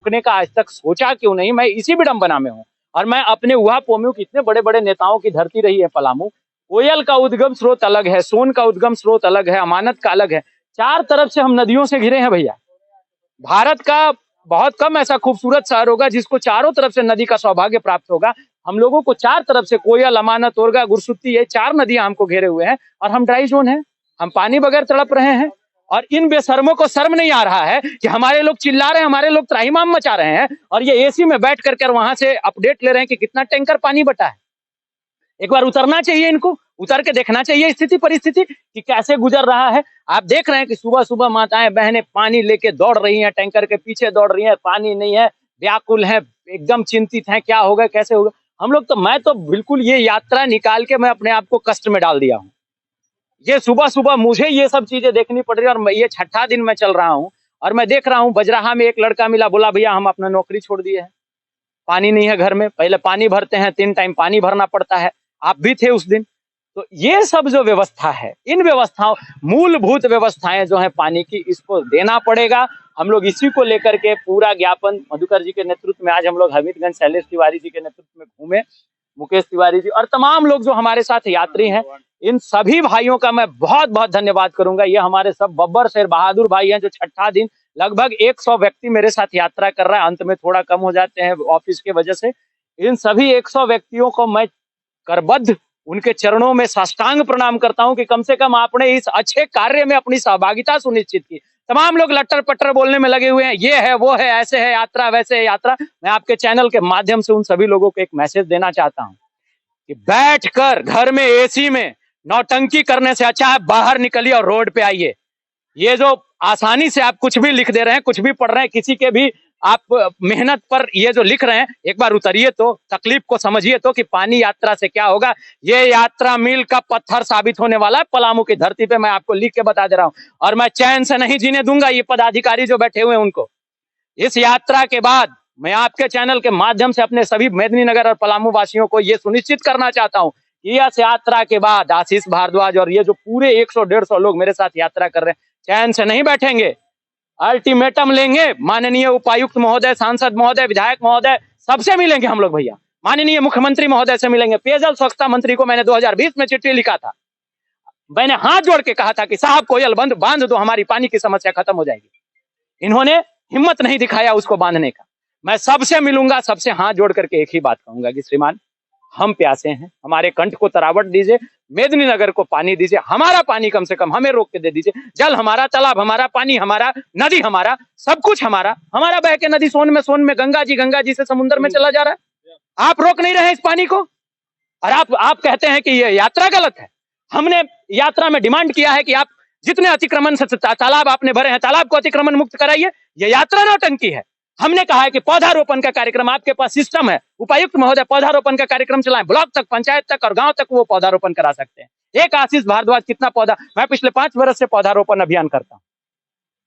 रोकने का आज तक सोचा क्यों नहीं। मैं इसी विडंबना में हूँ। और मैं अपने उहापोम्यू की इतने बड़े बड़े नेताओं की धरती रही है पलामू। कोयल का उद्गम स्रोत अलग है, सोन का उद्गम स्रोत अलग है, अमानत का अलग है। चार तरफ से हम नदियों से घिरे हैं भैया। भारत का बहुत कम ऐसा खूबसूरत शहर होगा जिसको चारों तरफ से नदी का सौभाग्य प्राप्त होगा। हम लोगों को चार तरफ से कोयल, अमानत, ओरगा, गुरसुत्ती, ये चार नदियां हमको घेरे हुए हैं और हम ड्राई जोन है। हम पानी बगैर तड़प रहे हैं। और इन बेशर्मों को शर्म नहीं आ रहा है कि हमारे लोग चिल्ला रहे हैं, हमारे लोग त्राहिमाम मचा रहे हैं और ये एसी में बैठ कर वहां से अपडेट ले रहे हैं कि कितना टैंकर पानी बटा है। एक बार उतरना चाहिए, इनको उतर के देखना चाहिए स्थिति परिस्थिति कि कैसे गुजर रहा है। आप देख रहे हैं कि सुबह सुबह माताएं बहनें पानी लेके दौड़ रही हैं, टैंकर के पीछे दौड़ रही हैं, पानी नहीं है, व्याकुल है, एकदम चिंतित हैं, क्या होगा कैसे होगा। हम लोग तो, मैं तो बिल्कुल ये यात्रा निकाल के मैं अपने आप को कष्ट में डाल दिया हूँ। ये सुबह सुबह मुझे ये सब चीजें देखनी पड़ रही है और ये छठा दिन मैं चल रहा हूँ और मैं देख रहा हूँ बजराहा में एक लड़का मिला, बोला भैया हम अपना नौकरी छोड़ दिए हैं, पानी नहीं है घर में। पहले पानी भरते हैं, 3 टाइम पानी भरना पड़ता है, आप भी थे उस दिन। तो ये सब जो व्यवस्था है, इन व्यवस्थाओं, मूलभूत व्यवस्थाएं जो है पानी की, इसको देना पड़ेगा। हम लोग इसी को लेकर के पूरा ज्ञापन मधुकर जी के नेतृत्व में आज हम लोग हमीरगंज शैलेश तिवारी जी के नेतृत्व में घूमे, मुकेश तिवारी जी और तमाम लोग जो हमारे साथ यात्री हैं, इन सभी भाइयों का मैं बहुत बहुत धन्यवाद करूंगा। ये हमारे सब बब्बर शेर बहादुर भाई हैं जो छठा दिन लगभग 100 व्यक्ति मेरे साथ यात्रा कर रहा है। अंत में थोड़ा कम हो जाते हैं ऑफिस के वजह से। इन सभी 100 व्यक्तियों को मैं करबद्ध उनके चरणों में साष्टांग प्रणाम करता हूं कि कम से कम आपने इस अच्छे कार्य में अपनी सहभागिता सुनिश्चित की। तमाम लोग लट्टर पट्टर बोलने में लगे हुए हैं, ये है वो है, ऐसे है यात्रा, वैसे है यात्रा। मैं आपके चैनल के माध्यम से उन सभी लोगों को एक मैसेज देना चाहता हूं कि बैठकर घर में एसी में नौटंकी करने से अच्छा है बाहर निकलिए और रोड पे आइए। ये जो आसानी से आप कुछ भी लिख दे रहे हैं, कुछ भी पढ़ रहे हैं, किसी के भी आप मेहनत पर ये जो लिख रहे हैं, एक बार उतरिए तो, तकलीफ को समझिए तो कि पानी यात्रा से क्या होगा। ये यात्रा मील का पत्थर साबित होने वाला है पलामू की धरती पे, मैं आपको लिख के बता दे रहा हूं। और मैं चैन से नहीं जीने दूंगा ये पदाधिकारी जो बैठे हुए हैं उनको। इस यात्रा के बाद मैं आपके चैनल के माध्यम से अपने सभी मेदिनीनगर और पलामू वासियों को ये सुनिश्चित करना चाहता हूं कि इस यात्रा के बाद आशीष भारद्वाज और ये जो पूरे 100-150 लोग मेरे साथ यात्रा कर रहे हैं, चैन से नहीं बैठेंगे। अल्टीमेटम लेंगे, माननीय उपायुक्त महोदय, सांसद महोदय, विधायक महोदय, सबसे मिलेंगे हम लोग भैया। माननीय मुख्यमंत्री महोदय से मिलेंगे। पेयजल स्वच्छता मंत्री को मैंने 2020 में चिट्ठी लिखा था। मैंने हाथ जोड़ के कहा था कि साहब कोयल बांध दो, हमारी पानी की समस्या खत्म हो जाएगी। इन्होंने हिम्मत नहीं दिखाया उसको बांधने का। मैं सबसे मिलूंगा, सबसे हाथ जोड़ करके एक ही बात कहूंगा कि श्रीमान हम प्यासे हैं, हमारे कंठ को तरावट दीजिए, मेदिनीनगर को पानी दीजिए, हमारा पानी कम से कम हमें रोक के दे दीजिए। जल हमारा, तालाब हमारा, पानी हमारा, नदी हमारा, सब कुछ हमारा। हमारा बह के नदी सोन में गंगा जी से समुद्र में चला जा रहा है। आप रोक नहीं रहे इस पानी को और आप कहते हैं कि ये यात्रा गलत है। हमने यात्रा में डिमांड किया है कि आप जितने अतिक्रमण से तालाब आपने भरे हैं, तालाब को अतिक्रमण मुक्त कराइए। ये यात्रा नौटंकी है। हमने कहा है कि पौधारोपण का कार्यक्रम, आपके पास सिस्टम है, उपायुक्त महोदय पौधारोपण का कार्यक्रम चलाएं, ब्लॉक तक, पंचायत तक और गांव तक वो पौधारोपण करा सकते हैं। एक आशीष भारद्वाज कितना पौधा, मैं पिछले 5 वर्ष से पौधारोपण अभियान करता हूं।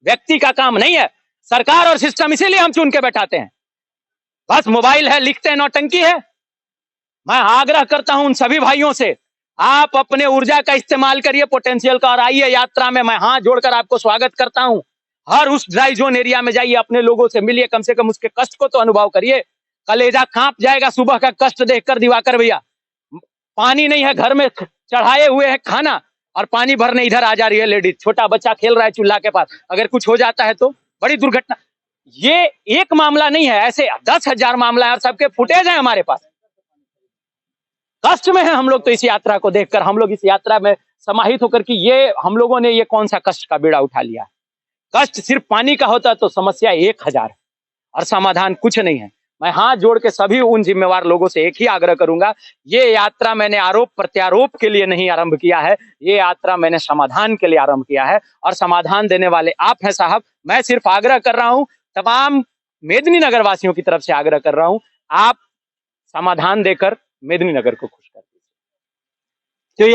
व्यक्ति का काम नहीं है, सरकार और सिस्टम, इसीलिए हम चुन के बैठाते हैं। बस मोबाइल है, लिखते हैं, नौटंकी है। मैं आग्रह करता हूं उन सभी भाइयों से, आप अपने ऊर्जा का इस्तेमाल करिए, पोटेंशियल का, और आइए यात्रा में। मैं हाथ जोड़कर आपको स्वागत करता हूं। हर उस ड्राई जोन एरिया में जाइए, अपने लोगों से मिलिए, कम से कम उसके कष्ट को तो अनुभव करिए। कलेजा कांप जाएगा सुबह का कष्ट देखकर दिवाकर भैया। पानी नहीं है घर में, चढ़ाए हुए है खाना और पानी भरने इधर आ जा रही है लेडीज, छोटा बच्चा खेल रहा है चूल्हा के पास। अगर कुछ हो जाता है तो बड़ी दुर्घटना। ये एक मामला नहीं है, ऐसे 10,000 मामला है और सबके फुटेज है हमारे पास। कष्ट में है हम लोग तो इस यात्रा को देखकर, हम लोग इस यात्रा में समाहित होकर कि ये हम लोगों ने ये कौन सा कष्ट का बीड़ा उठा लिया। कष्ट सिर्फ पानी का होता तो समस्या 1000 है और समाधान कुछ नहीं है। मैं हाथ जोड़ के सभी उन जिम्मेवार लोगों से एक ही आग्रह करूंगा, ये यात्रा मैंने आरोप प्रत्यारोप के लिए नहीं आरंभ किया है, ये यात्रा मैंने समाधान के लिए आरंभ किया है और समाधान देने वाले आप हैं साहब। मैं सिर्फ आग्रह कर रहा हूं, तमाम मेदिनीनगर वासियों की तरफ से आग्रह कर रहा हूं, आप समाधान देकर मेदिनीनगर को खुश कर दीजिए। तो